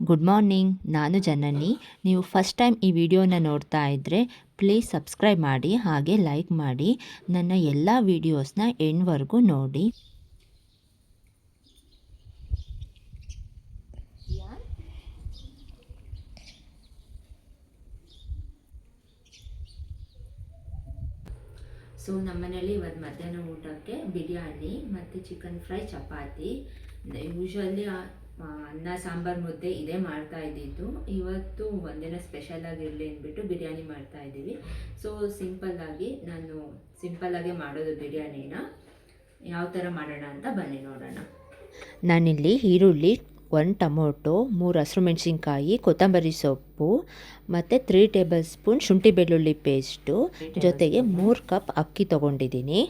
Good morning. ನಾನು ಜನನಿ. ನೀವು first time ಈ ವಿಡಿಯೋನ ನೋಡ್ತಾ ಇದ್ದರೆ ಪ್ಲೀಸ್ ಸಬ್ಸ್ಕ್ರೈಬ್ ಮಾಡಿ, ಹಾಗೆ ಲೈಕ್ ಮಾಡಿ. ನನ್ನ ಎಲ್ಲ ವೀಡಿಯೋಸ್ನ ಎಂಡ್ವರೆಗೂ ನೋಡಿ. ಸೊ ನಮ್ಮನೇಲಿ ಇವತ್ತು ಮಧ್ಯಾಹ್ನ ಊಟಕ್ಕೆ ಬಿರಿಯಾನಿ ಮತ್ತು ಚಿಕನ್ ಫ್ರೈ, ಚಪಾತಿ. ಯೂಶ್ವಲಿ ಅನ್ನ ಸಾಂಬಾರು ಮುದ್ದೆ ಇದೇ ಮಾಡ್ತಾ ಇದ್ದಿದ್ದು. ಇವತ್ತು ಒಂದಿನ ಸ್ಪೆಷಲ್ ಆಗಿರಲಿ ಅಂದ್ಬಿಟ್ಟು ಬಿರಿಯಾನಿ ಮಾಡ್ತಾ ಇದ್ದೀವಿ. ಸೊ ನಾನು ಸಿಂಪಲ್ಲಾಗೆ ಮಾಡೋದು ಬಿರಿಯಾನಿನ. ಯಾವ ಥರ ಮಾಡೋಣ ಅಂತ ಬನ್ನಿ ನೋಡೋಣ. ನಾನಿಲ್ಲಿ ಈರುಳ್ಳಿ, 1 ಟೊಮೊಟೊ, 3 ಹಸಿರು ಮೆಣಸಿನ್ಕಾಯಿ, ಕೊತ್ತಂಬರಿ ಸೊಪ್ಪು ಮತ್ತು 3 ಟೇಬಲ್ ಸ್ಪೂನ್ ಶುಂಠಿ ಬೆಳ್ಳುಳ್ಳಿ ಪೇಸ್ಟು, ಜೊತೆಗೆ 3 ಕಪ್ ಅಕ್ಕಿ ತೊಗೊಂಡಿದ್ದೀನಿ.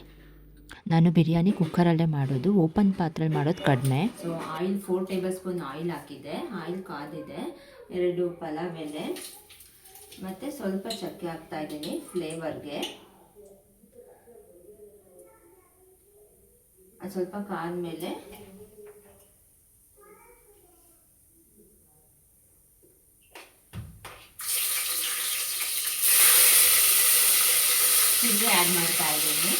ನಾನು ಬಿರಿಯಾನಿ ಕುಕ್ಕರಲ್ಲೇ ಮಾಡೋದು, ಓಪನ್ ಪಾತ್ರೆಯಲ್ಲಿ ಮಾಡೋದು ಕಡಿಮೆ. So oil 4 table spoon oil ಹಾಕಿದೆ. ಆಯಿಲ್ ಕಾದಿದೆ. 2 ಪಲಾವ್ ಎಲೆ ಮತ್ತು ಸ್ವಲ್ಪ ಚಕ್ಕೆ ಹಾಕ್ತಾ ಇದ್ದೀನಿ ಫ್ಲೇವರ್ಗೆ. ಅದು ಸ್ವಲ್ಪ ಕಾದ್ಮೇಲೆ ಚಿಲ್ಲಿ ಆ್ಯಡ್ ಮಾಡ್ತಾ ಇದ್ದೀನಿ.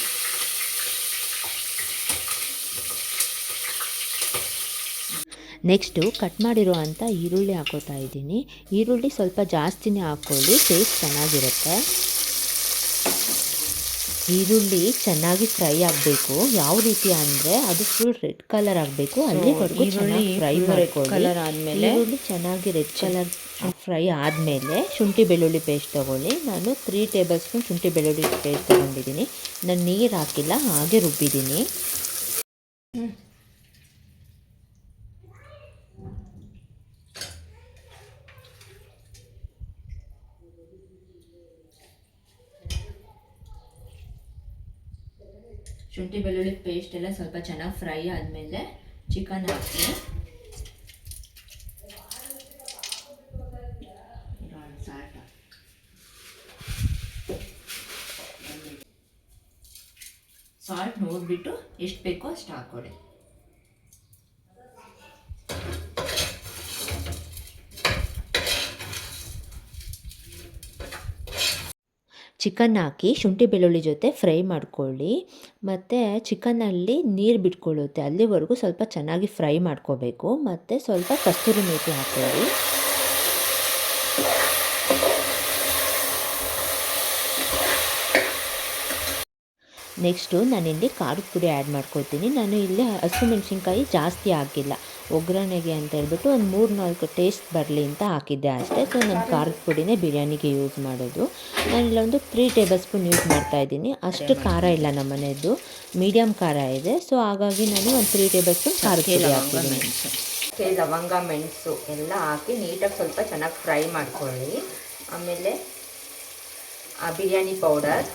ನೆಕ್ಸ್ಟು ಕಟ್ ಮಾಡಿರೋ ಅಂಥ ಈರುಳ್ಳಿ ಹಾಕೋತಾ ಇದ್ದೀನಿ. ಈರುಳ್ಳಿ ಸ್ವಲ್ಪ ಜಾಸ್ತಿನೇ ಹಾಕ್ಕೊಳ್ಳಿ, ಟೇಸ್ಟ್ ಚೆನ್ನಾಗಿರುತ್ತೆ. ಈರುಳ್ಳಿ ಚೆನ್ನಾಗಿ ಫ್ರೈ ಆಗಬೇಕು. ಯಾವ ರೀತಿ ಅಂದರೆ ಅದು ಫುಲ್ ರೆಡ್ ಕಲರ್ ಆಗಬೇಕು, ಅಲ್ಲಿವರೆಗೂ ಚೆನ್ನಾಗಿ ಫ್ರೈ ಮಾಡ್ಕೊಳ್ಳಿ. ಕಲರ್ ಆದಮೇಲೆ ಈರುಳ್ಳಿ ಚೆನ್ನಾಗಿ ರೆಡ್ ಕಲರ್ ಫ್ರೈ ಆದಮೇಲೆ ಶುಂಠಿ ಬೆಳ್ಳುಳ್ಳಿ ಪೇಸ್ಟ್ ತೊಗೊಳ್ಳಿ. ನಾನು 3 ಟೇಬಲ್ ಸ್ಪೂನ್ ಶುಂಠಿ ಬೆಳ್ಳುಳ್ಳಿ ಪೇಸ್ಟ್ ತೊಗೊಂಡಿದ್ದೀನಿ. ನಾನು ನೀರು ಹಾಕಿಲ್ಲ, ಹಾಗೆ ರುಬ್ಬಿದ್ದೀನಿ. ಶುಂಠಿ ಬೆಳ್ಳುಳ್ಳಿ ಪೇಸ್ಟ್ ಎಲ್ಲ ಸ್ವಲ್ಪ ಚೆನ್ನಾಗಿ ಫ್ರೈ ಆದಮೇಲೆ ಚಿಕನ್ ಹಾಕಿ ಸಾಲ್ಟ್ ನೋಡಿಬಿಟ್ಟು ಎಷ್ಟು ಬೇಕೋ ಅಷ್ಟು ಹಾಕ್ಕೊಡಿ. ಚಿಕನ್ ಹಾಕಿ ಶುಂಠಿ ಬೆಳ್ಳುಳ್ಳಿ ಜೊತೆ ಫ್ರೈ ಮಾಡ್ಕೊಳ್ಳಿ. ಮತ್ತು ಚಿಕನ್ನಲ್ಲಿ ನೀರು ಬಿಟ್ಕೊಳ್ಳುತ್ತೆ, ಅಲ್ಲಿವರೆಗೂ ಸ್ವಲ್ಪ ಚೆನ್ನಾಗಿ ಫ್ರೈ ಮಾಡ್ಕೋಬೇಕು. ಮತ್ತು ಸ್ವಲ್ಪ ಕಸ್ತೂರಿ ಮೇಥಿ ಹಾಕ್ಕೊಳ್ಳಿ. ನೆಕ್ಸ್ಟು ನಾನಿಲ್ಲಿ ಖಾರದ ಪುಡಿ ಆ್ಯಡ್ ಮಾಡ್ಕೊತೀನಿ. ನಾನು ಇಲ್ಲಿ ಹಸಿಮೆಣ್ಸಿನ್ಕಾಯಿ ಜಾಸ್ತಿ ಹಾಕಿಲ್ಲ, ಒಗ್ಗರಣೆಗೆ ಅಂತ ಹೇಳ್ಬಿಟ್ಟು ಒಂದು 3-4 ಟೇಸ್ಟ್ ಬರಲಿ ಅಂತ ಹಾಕಿದ್ದೆ ಅಷ್ಟೇ. ಸೊ ನಾನು ಖಾರದ ಪುಡಿನೇ ಬಿರಿಯಾನಿಗೆ ಯೂಸ್ ಮಾಡೋದು. ನಾನಿಲ್ಲೊಂದು 3 ಟೇಬಲ್ ಸ್ಪೂನ್ ಯೂಸ್ ಮಾಡ್ತಾಯಿದ್ದೀನಿ. ಅಷ್ಟು ಖಾರ ಇಲ್ಲ, ನಮ್ಮ ಮನೆಯದು ಮೀಡಿಯಮ್ ಖಾರ ಇದೆ. ಸೊ ಹಾಗಾಗಿ ನಾನು ಒಂದು 3 ಟೇಬಲ್ ಸ್ಪೂನ್ ಖಾರದ ಪುಡಿ ಹಾಕ್ತಿದ್ದೀನಿ. ಲವಂಗ, ಮೆಣಸು ಎಲ್ಲ ಹಾಕಿ ನೀಟಾಗಿ ಸ್ವಲ್ಪ ಚೆನ್ನಾಗಿ ಫ್ರೈ ಮಾಡ್ಕೊಳ್ಳಿ. ಆಮೇಲೆ ಬಿರಿಯಾನಿ ಪೌಡರ್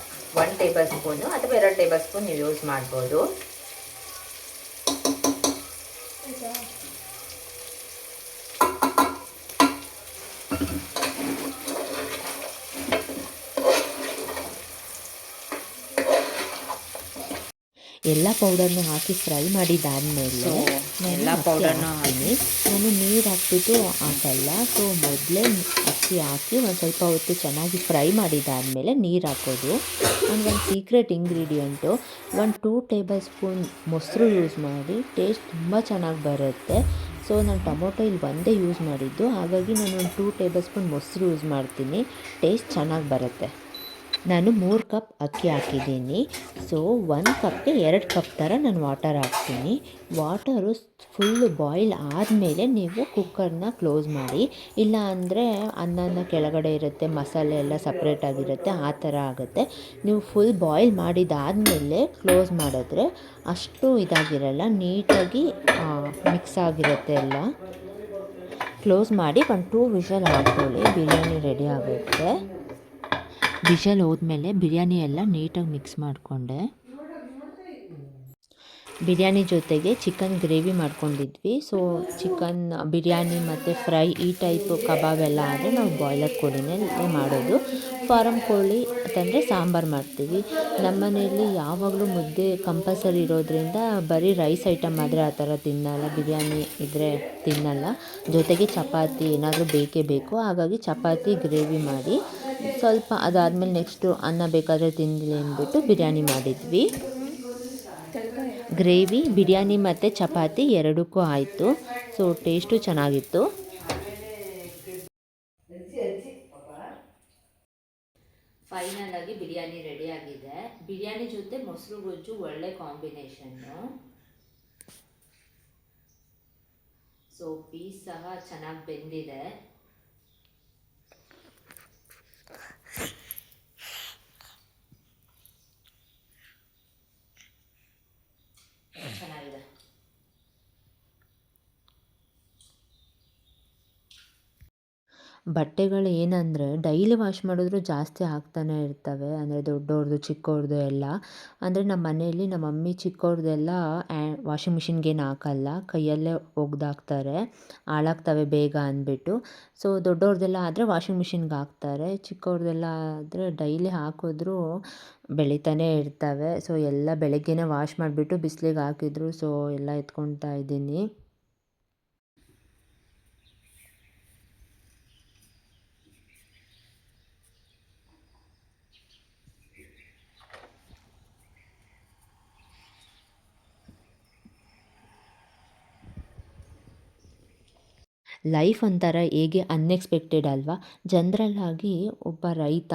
1 ಟೇಬಲ್ ಸ್ಪೂನು ಅಥವಾ 2 ಟೇಬಲ್ ಸ್ಪೂನ್ ನೀವು ಯೂಸ್ ಮಾಡ್ಬೋದು. ಎಲ್ಲ ಪೌಡರ್ನ ಹಾಕಿ ಫ್ರೈ ಮಾಡಿದ್ದಾದಮೇಲೆ ಎಲ್ಲ ಪೌಡರ್ನ ಹಾಕಿ ನಾನು ನೀರು ಹಾಕ್ಬಿಟ್ಟು ಹಾಕಲ್ಲ. ಸೊ ಮೊದಲೇ ಅಕ್ಕಿ ಹಾಕಿ ಒಂದು ಸ್ವಲ್ಪ ಹೊತ್ತು ಚೆನ್ನಾಗಿ ಫ್ರೈ ಮಾಡಿದ್ದಾದಮೇಲೆ ನೀರು ಹಾಕೋದು. ಒಂದು ಸೀಕ್ರೆಟ್ ಇಂಗ್ರೀಡಿಯೆಂಟು, 2 ಟೇಬಲ್ ಸ್ಪೂನ್ ಮೊಸರು ಯೂಸ್ ಮಾಡಿ, ಟೇಸ್ಟ್ ತುಂಬ ಚೆನ್ನಾಗಿ ಬರುತ್ತೆ. ಸೊ ನಾನು ಟೊಮೊಟೊ ಇಲ್ಲಿ ಒಂದೇ ಯೂಸ್ ಮಾಡಿದ್ದು, ಹಾಗಾಗಿ ನಾನು ಒಂದು 2 ಟೇಬಲ್ ಸ್ಪೂನ್ ಮೊಸರು ಯೂಸ್ ಮಾಡ್ತೀನಿ, ಟೇಸ್ಟ್ ಚೆನ್ನಾಗಿ ಬರುತ್ತೆ. ನಾನು 3 ಕಪ್ ಅಕ್ಕಿ ಹಾಕಿದ್ದೀನಿ. ಸೊ 1 ಕಪ್ಗೆ 2 ಕಪ್ ಥರ ನಾನು ವಾಟರ್ ಹಾಕ್ತೀನಿ. ವಾಟರು ಫುಲ್ಲು ಬಾಯ್ಲ್ ಆದಮೇಲೆ ನೀವು ಕುಕ್ಕರ್ನ ಕ್ಲೋಸ್ ಮಾಡಿ. ಇಲ್ಲ ಅಂದರೆ ಅನ್ನ ಕೆಳಗಡೆ ಇರುತ್ತೆ, ಮಸಾಲೆ ಎಲ್ಲ ಸಪ್ರೇಟಾಗಿರುತ್ತೆ, ಆ ಥರ ಆಗುತ್ತೆ. ನೀವು ಫುಲ್ ಬಾಯ್ಲ್ ಮಾಡಿದಾದಮೇಲೆ ಕ್ಲೋಸ್ ಮಾಡಿದ್ರೆ ಅಷ್ಟು ಇದಾಗಿರಲ್ಲ, ನೀಟಾಗಿ ಮಿಕ್ಸ್ ಆಗಿರುತ್ತೆ ಎಲ್ಲ. ಕ್ಲೋಸ್ ಮಾಡಿ 1-2 ವಿಷಲ್ ಹಾಕ್ಕೊಳ್ಳಿ, ಬಿರಿಯಾನಿ ರೆಡಿ ಆಗುತ್ತೆ. ವಿಷಲ್ ಹೋದ್ಮೇಲೆ ಬಿರಿಯಾನಿ ಎಲ್ಲ ನೀಟಾಗಿ ಮಿಕ್ಸ್ ಮಾಡಿಕೊಂಡೆ. ಬಿರಿಯಾನಿ ಜೊತೆಗೆ ಚಿಕನ್ ಗ್ರೇವಿ ಮಾಡ್ಕೊಂಡಿದ್ವಿ. ಸೊ ಚಿಕನ್ ಬಿರಿಯಾನಿ ಮತ್ತು ಫ್ರೈ ಈ ಟೈಪ್ ಕಬಾಬ್ ಎಲ್ಲ ಆದರೆ ನಾವು ಬಾಯ್ಲರ್ ಕೋಳಿನೇ ಮಾಡೋದು. ಫಾರಮ್ ಕೋಳಿ ಅಂತಂದರೆ ಸಾಂಬಾರು ಮಾಡ್ತೀವಿ. ನಮ್ಮ ಮನೆಯಲ್ಲಿ ಯಾವಾಗಲೂ ಮುದ್ದೆ ಕಂಪಲ್ಸರಿ ಇರೋದ್ರಿಂದ ಬರೀ ರೈಸ್ ಐಟಮ್ ಆದರೆ ಆ ಥರ ತಿನ್ನಲ್ಲ, ಬಿರಿಯಾನಿ ಇದ್ದರೆ ತಿನ್ನಲ್ಲ. ಜೊತೆಗೆ ಚಪಾತಿ ಏನಾದರೂ ಬೇಕೇ ಬೇಕು. ಹಾಗಾಗಿ ಚಪಾತಿ ಗ್ರೇವಿ ಮಾಡಿ ಸ್ವಲ್ಪ ಅದಾದಮೇಲೆ ನೆಕ್ಸ್ಟು ಅನ್ನ ಬೇಕಾದರೆ ತಿನ್ನಲಿ ಅಂದ್ಬಿಟ್ಟು ಬಿರಿಯಾನಿ ಮಾಡಿದ್ವಿ. ಗ್ರೇವಿ ಬಿರಿಯಾನಿ ಮತ್ತು ಚಪಾತಿ ಎರಡಕ್ಕೂ ಆಯಿತು. ಸೊ ಟೇಸ್ಟು ಚೆನ್ನಾಗಿತ್ತು. ಫೈನಲ್ ಆಗಿ ಬಿರಿಯಾನಿ ರೆಡಿಯಾಗಿದೆ. ಬಿರಿಯಾನಿ ಜೊತೆ ಮೊಸರು ಗೊಜ್ಜು ಒಳ್ಳೆ ಕಾಂಬಿನೇಷನ್ನು. ಸೊ ಪೀಸ್ ಸಹ ಚೆನ್ನಾಗಿ ಬೆಂದಿದೆ. ಚೆನ್ನಾಗಿದೆ. ಬಟ್ಟೆಗಳು ಏನಂದರೆ ಡೈಲಿ ವಾಶ್ ಮಾಡಿದ್ರು ಜಾಸ್ತಿ ಆಗ್ತಾನೆ ಇರ್ತವೆ. ಅಂದರೆ ದೊಡ್ಡವ್ರದ್ದು ಚಿಕ್ಕವ್ರದ್ದು ಎಲ್ಲ. ಅಂದರೆ ನಮ್ಮ ಮನೆಯಲ್ಲಿ ನಮ್ಮ ಮಮ್ಮಿ ಚಿಕ್ಕವ್ರದ್ದೆಲ್ಲ ವಾಷಿಂಗ್ ಮಿಷಿನ್ಗೇನು ಹಾಕಲ್ಲ, ಕೈಯಲ್ಲೇ ಒಗ್ದಾಕ್ತಾರೆ, ಹಾಳಾಗ್ತವೆ ಬೇಗ ಅಂದ್ಬಿಟ್ಟು. ಸೊ ದೊಡ್ಡವ್ರದ್ದೆಲ್ಲ ಆದರೆ ವಾಷಿಂಗ್ ಮಿಷಿನ್ಗೆ ಹಾಕ್ತಾರೆ. ಚಿಕ್ಕವ್ರದ್ದೆಲ್ಲ ಆದರೆ ಡೈಲಿ ಹಾಕಿದ್ರೂ ಬೆಳಿತಾನೆ ಇರ್ತವೆ. ಸೊ ಎಲ್ಲ ಬೆಳಗ್ಗೆನೇ ವಾಶ್ ಮಾಡಿಬಿಟ್ಟು ಬಿಸಿಲಿಗೆ ಹಾಕಿದ್ರು. ಸೊ ಎಲ್ಲ ಎತ್ಕೊಳ್ತಾ ಇದ್ದೀನಿ. ಲೈಫ್ ಒಂಥರ ಹೇಗೆ ಅನ್ಎಕ್ಸ್ಪೆಕ್ಟೆಡ್ ಅಲ್ವಾ. ಜನರಲ್ಲಾಗಿ ಒಬ್ಬ ರೈತ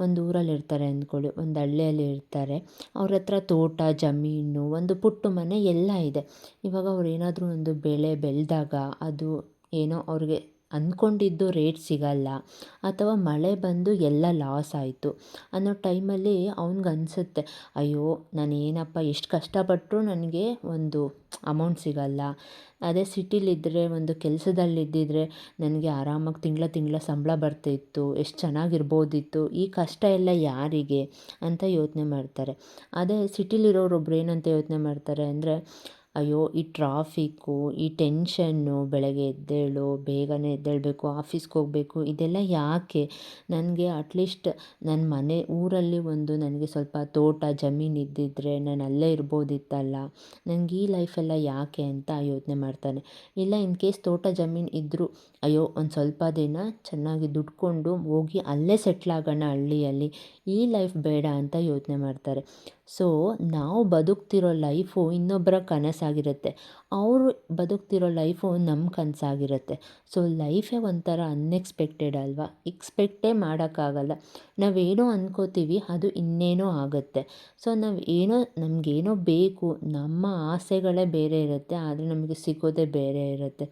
ಒಂದು ಊರಲ್ಲಿ ಇರ್ತಾರೆ ಅಂದ್ಕೊಳ್ಳಿ, ಒಂದು ಹಳ್ಳಿಯಲ್ಲಿ ಇರ್ತಾರೆ. ಅವ್ರ ಹತ್ರ ತೋಟ, ಜಮೀನು, ಒಂದು ಪುಟ್ಟ ಮನೆ ಎಲ್ಲ ಇದೆ. ಇವಾಗ ಅವ್ರು ಏನಾದರೂ ಒಂದು ಬೆಳೆ ಬೆಳೆದಾಗ ಅದು ಏನೋ ಅವ್ರಿಗೆ ಅಂದ್ಕೊಂಡಿದ್ದು ರೇಟ್ ಸಿಗಲ್ಲ, ಅಥವಾ ಮಳೆ ಬಂದು ಎಲ್ಲ ಲಾಸ್ ಆಯಿತು ಅನ್ನೋ ಟೈಮಲ್ಲಿ ಅವ್ನಿಗನ್ಸುತ್ತೆ, ಅಯ್ಯೋ ನಾನು ಏನಪ್ಪ ಎಷ್ಟು ಕಷ್ಟಪಟ್ಟರೂ ನನಗೆ ಒಂದು ಅಮೌಂಟ್ ಸಿಗಲ್ಲ. ಅದೇ ಸಿಟಿಲಿದ್ದರೆ ಒಂದು ಕೆಲಸದಲ್ಲಿದ್ದಿದ್ರೆ ನನಗೆ ಆರಾಮಾಗಿ ತಿಂಗಳ ಸಂಬಳ ಬರ್ತಾಯಿತ್ತು, ಎಷ್ಟು ಚೆನ್ನಾಗಿರ್ಬೋದಿತ್ತು, ಈ ಕಷ್ಟ ಎಲ್ಲ ಯಾರಿಗೆ ಅಂತ ಯೋಚನೆ ಮಾಡ್ತಾರೆ. ಅದೇ ಸಿಟಿಲಿರೋರೊಬ್ರು ಏನಂತ ಯೋಚನೆ ಮಾಡ್ತಾರೆ ಅಂದರೆ, ಅಯ್ಯೋ ಈ ಟ್ರಾಫಿಕ್ಕು, ಈ ಟೆನ್ಷನ್ನು, ಬೆಳಗ್ಗೆ ಎದ್ದೇಳು, ಬೇಗನೆ ಎದ್ದೇಳಬೇಕು, ಆಫೀಸ್ಗೆ ಹೋಗಬೇಕು, ಇದೆಲ್ಲ ಯಾಕೆ? ನನಗೆ ಅಟ್ಲೀಸ್ಟ್ ನನ್ನ ಮನೆ ಊರಲ್ಲಿ ಒಂದು ನನಗೆ ಸ್ವಲ್ಪ ತೋಟ ಜಮೀನು ಇದ್ದಿದ್ದರೆ ನಾನು ಅಲ್ಲೇ ಇರ್ಬೋದಿತ್ತಲ್ಲ, ನನಗೆ ಈ ಲೈಫೆಲ್ಲ ಯಾಕೆ ಅಂತ ಯೋಚನೆ ಮಾಡ್ತಾನೆ. ಇಲ್ಲ ಇನ್ ಕೇಸ್ ತೋಟ ಜಮೀನು ಇದ್ದರೂ, ಅಯ್ಯೋ ಒಂದು ಸ್ವಲ್ಪ ದಿನ ಚೆನ್ನಾಗಿ ದುಡ್ಕೊಂಡು ಹೋಗಿ ಅಲ್ಲೇ ಸೆಟ್ಲಾಗೋಣ ಹಳ್ಳಿಯಲ್ಲಿ, ಈ ಲೈಫ್ ಬೇಡ ಅಂತ ಯೋಚನೆ ಮಾಡ್ತಾರೆ. ಸೊ ನಾವು ಬದುಕ್ತಿರೋ ಲೈಫು ಇನ್ನೊಬ್ಬರ ಕನಸಾಗಿರುತ್ತೆ, ಅವರು ಬದುಕ್ತಿರೋ ಲೈಫು ನಮ್ಮ ಕನಸಾಗಿರುತ್ತೆ. ಸೊ ಲೈಫೇ ಒಂಥರ ಅನ್ಎಕ್ಸ್ಪೆಕ್ಟೆಡ್ ಅಲ್ವಾ. ಎಕ್ಸ್ಪೆಕ್ಟೇ ಮಾಡೋಕ್ಕಾಗಲ್ಲ. ನಾವೇನೋ ಅಂದ್ಕೋತೀವಿ, ಅದು ಇನ್ನೇನೋ ಆಗುತ್ತೆ. ಸೊ ನಮಗೇನೋ ಬೇಕು, ನಮ್ಮ ಆಸೆಗಳೇ ಬೇರೆ ಇರುತ್ತೆ, ಆದರೆ ನಮಗೆ ಸಿಗೋದೇ ಬೇರೆ ಇರುತ್ತೆ.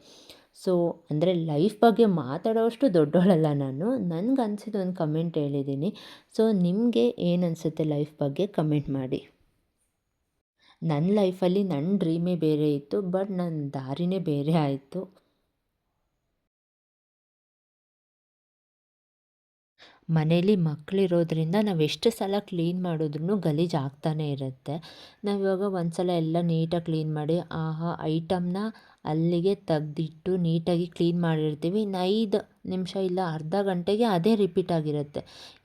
ಸೊ ಅಂದರೆ ಲೈಫ್ ಬಗ್ಗೆ ಮಾತಾಡೋಷ್ಟು ದೊಡ್ಡವಳಲ್ಲ ನಾನು. ನನಗೆ ಅನಿಸಿದ ಒಂದು ಕಮೆಂಟ್ ಹೇಳಿದ್ದೀನಿ. ಸೊ ನಿಮಗೆ ಏನು ಅನಿಸುತ್ತೆ ಲೈಫ್ ಬಗ್ಗೆ ಕಮೆಂಟ್ ಮಾಡಿ. ನನ್ನ ಲೈಫಲ್ಲಿ ನನ್ನ ಡ್ರೀಮೇ ಬೇರೆ ಇತ್ತು, ಬಟ್ ನನ್ನ ದಾರಿನೇ ಬೇರೆ ಆಯಿತು. ಮನೇಲಿ ಮಕ್ಕಳಿರೋದ್ರಿಂದ ನಾವು ಎಷ್ಟು ಸಲ ಕ್ಲೀನ್ ಮಾಡಿದ್ರೂ ಗಲೀಜು ಆಗ್ತಾನೆ ಇರುತ್ತೆ. ನಾವಿವಾಗ ಒಂದು ಸಲ ಎಲ್ಲ ನೀಟಾಗಿ ಕ್ಲೀನ್ ಮಾಡಿ ಐಟಮ್ನ ಅಲ್ಲಿಗೆ ತೆಗ್ದಿಟ್ಟು ನೀಟಾಗಿ ಕ್ಲೀನ್ ಮಾಡಿರ್ತೀವಿ. ಇನ್ನು 5 ನಿಮಿಷ ಇಲ್ಲ ಅರ್ಧ ಗಂಟೆಗೆ ಅದೇ ರಿಪೀಟ್ ಆಗಿರುತ್ತೆ.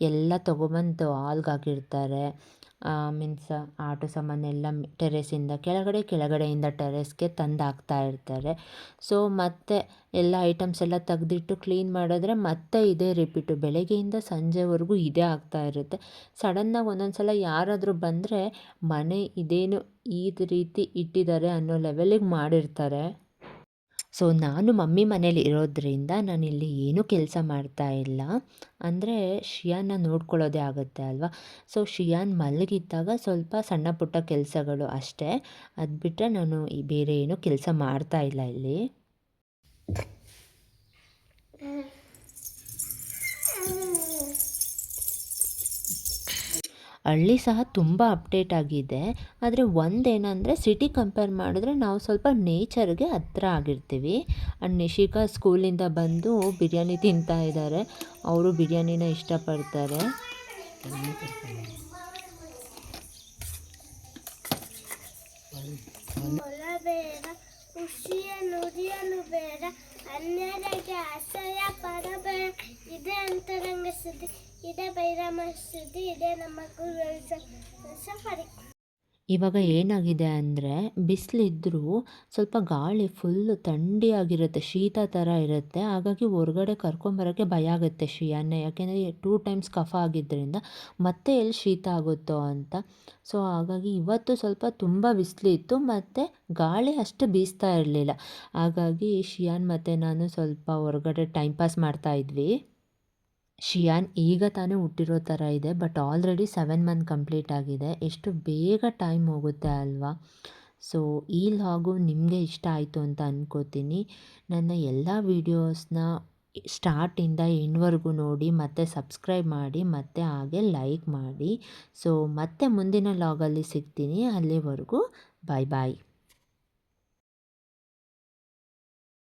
ಎಲ್ಲ ತೊಗೊಬಂದು ಹಾಲ್ಗೆ ಹಾಕಿರ್ತಾರೆ. ಮೀನ್ಸ್ ಆಟೋ ಸಾಮಾನೆಲ್ಲ ಟೆರೆಸಿಂದ ಕೆಳಗಡೆಯಿಂದ ಟೆರೆಸ್ಗೆ ತಂದು ಹಾಕ್ತಾ ಇರ್ತಾರೆ. ಸೊ ಮತ್ತೆ ಎಲ್ಲ ಐಟಮ್ಸ್ ಎಲ್ಲ ತೆಗ್ದಿಟ್ಟು ಕ್ಲೀನ್ ಮಾಡಿದ್ರೆ ಮತ್ತೆ ಇದೇ ರಿಪೀಟು, ಬೆಳಗ್ಗೆಯಿಂದ ಸಂಜೆವರೆಗೂ ಇದೇ ಆಗ್ತಾ ಇರುತ್ತೆ. ಸಡನ್ನಾಗಿ ಒಂದೊಂದು ಸಲ ಯಾರಾದರೂ ಬಂದರೆ ಮನೆ ಇದೇನು ಈ ರೀತಿ ಇಟ್ಟಿದ್ದಾರೆ ಅನ್ನೋ ಲೆವೆಲಿಗೆ ಮಾಡಿರ್ತಾರೆ. ಸೊ ನಾನು ಮಮ್ಮಿ ಮನೇಲಿ ಇರೋದ್ರಿಂದ ನಾನಿಲ್ಲಿ ಏನೂ ಕೆಲಸ ಮಾಡ್ತಾ ಇಲ್ಲ. ಅಂದರೆ ಶಿಯಾನ್ನ ನೋಡ್ಕೊಳ್ಳೋದೇ ಆಗುತ್ತೆ ಅಲ್ವಾ. ಸೊ ಶಿಯಾನ್ ಮಲಗಿದ್ದಾಗ ಸ್ವಲ್ಪ ಸಣ್ಣ ಪುಟ್ಟ ಕೆಲಸಗಳು ಅಷ್ಟೇ. ಅದು ಬಿಟ್ಟರೆ ನಾನು ಬೇರೆ ಏನೂ ಕೆಲಸ ಮಾಡ್ತಾ ಇಲ್ಲ ಇಲ್ಲಿ. ಹಳ್ಳಿ ಸಹ ತುಂಬ ಅಪ್ಡೇಟ್ ಆಗಿದೆ. ಆದರೆ ಒಂದೇನಂದರೆ ಸಿಟಿ ಕಂಪೇರ್ ಮಾಡಿದ್ರೆ ನಾವು ಸ್ವಲ್ಪ ನೇಚರ್ಗೆ ಹತ್ರ ಆಗಿರ್ತೀವಿ. ಆ್ಯಂಡ್ ನಿಶಿಕಾ ಸ್ಕೂಲಿಂದ ಬಂದು ಬಿರಿಯಾನಿ ತಿಂತಾ ಇದ್ದಾರೆ. ಅವರು ಬಿರಿಯಾನಿನ ಇಷ್ಟಪಡ್ತಾರೆ. ಬೇಡ, ಖುಷಿಯ ನುಡಿಯಲು ಬೇಡ, ಅನ್ಯರಿಗೆ ಅಸಹ್ಯ ಪಡಬೇಡ. ಇದೇ ಅಂತರಂಗ ಸುದ್ದಿ, ಇದೇ ಬಹಿರಂಗ ಸುದ್ದಿ, ಇದೇ ನಮ್ಮ ಗುರು ಸಫರಿ. ಇವಾಗ ಏನಾಗಿದೆ ಅಂದರೆ ಬಿಸಿಲಿದ್ರೂ ಸ್ವಲ್ಪ ಗಾಳಿ ಫುಲ್ಲು ಥಂಡಿಯಾಗಿರುತ್ತೆ, ಶೀತ ಥರ ಇರುತ್ತೆ. ಹಾಗಾಗಿ ಹೊರ್ಗಡೆ ಕರ್ಕೊಂಬರೋಕ್ಕೆ ಭಯ ಆಗುತ್ತೆ ಶ್ರೀಯಾನ್ನ, ಯಾಕೆಂದರೆ 2 ಟೈಮ್ಸ್ ಕಫ ಆಗಿದ್ದರಿಂದ ಮತ್ತೆ ಎಲ್ಲಿ ಶೀತ ಆಗುತ್ತೋ ಅಂತ. ಸೊ ಹಾಗಾಗಿ ಇವತ್ತು ಸ್ವಲ್ಪ ತುಂಬ ಬಿಸಿಲಿತ್ತು ಮತ್ತು ಗಾಳಿ ಅಷ್ಟು ಬೀಸ್ತಾ ಇರಲಿಲ್ಲ. ಹಾಗಾಗಿ ಶಿಯಾನ್ ಮತ್ತು ನಾನು ಸ್ವಲ್ಪ ಹೊರಗಡೆ ಟೈಮ್ ಪಾಸ್ ಮಾಡ್ತಾಯಿದ್ವಿ. ಶಿಯಾನ್ ಈಗ ತಾನೇ ಹುಟ್ಟಿರೋ ಥರ ಇದೆ, ಬಟ್ ಆಲ್ರೆಡಿ 7 ಮಂತ್ ಕಂಪ್ಲೀಟ್ ಆಗಿದೆ. ಎಷ್ಟು ಬೇಗ ಟೈಮ್ ಹೋಗುತ್ತೆ ಅಲ್ವಾ. ಸೊ ಈ ಲಾಗು ನಿಮಗೆ ಇಷ್ಟ ಆಯಿತು ಅಂತ ಅಂದ್ಕೋತೀನಿ. ನನ್ನ ಎಲ್ಲ ವೀಡಿಯೋಸ್ನ ಸ್ಟಾರ್ಟಿಂದ ಎಂಡ್ವರೆಗೂ ನೋಡಿ ಮತ್ತು ಸಬ್ಸ್ಕ್ರೈಬ್ ಮಾಡಿ ಮತ್ತು ಹಾಗೆ ಲೈಕ್ ಮಾಡಿ. ಸೊ ಮತ್ತೆ ಮುಂದಿನ ಲಾಗಲ್ಲಿ ಸಿಗ್ತೀನಿ. ಅಲ್ಲಿವರೆಗೂ ಬಾಯ್ ಬಾಯ್.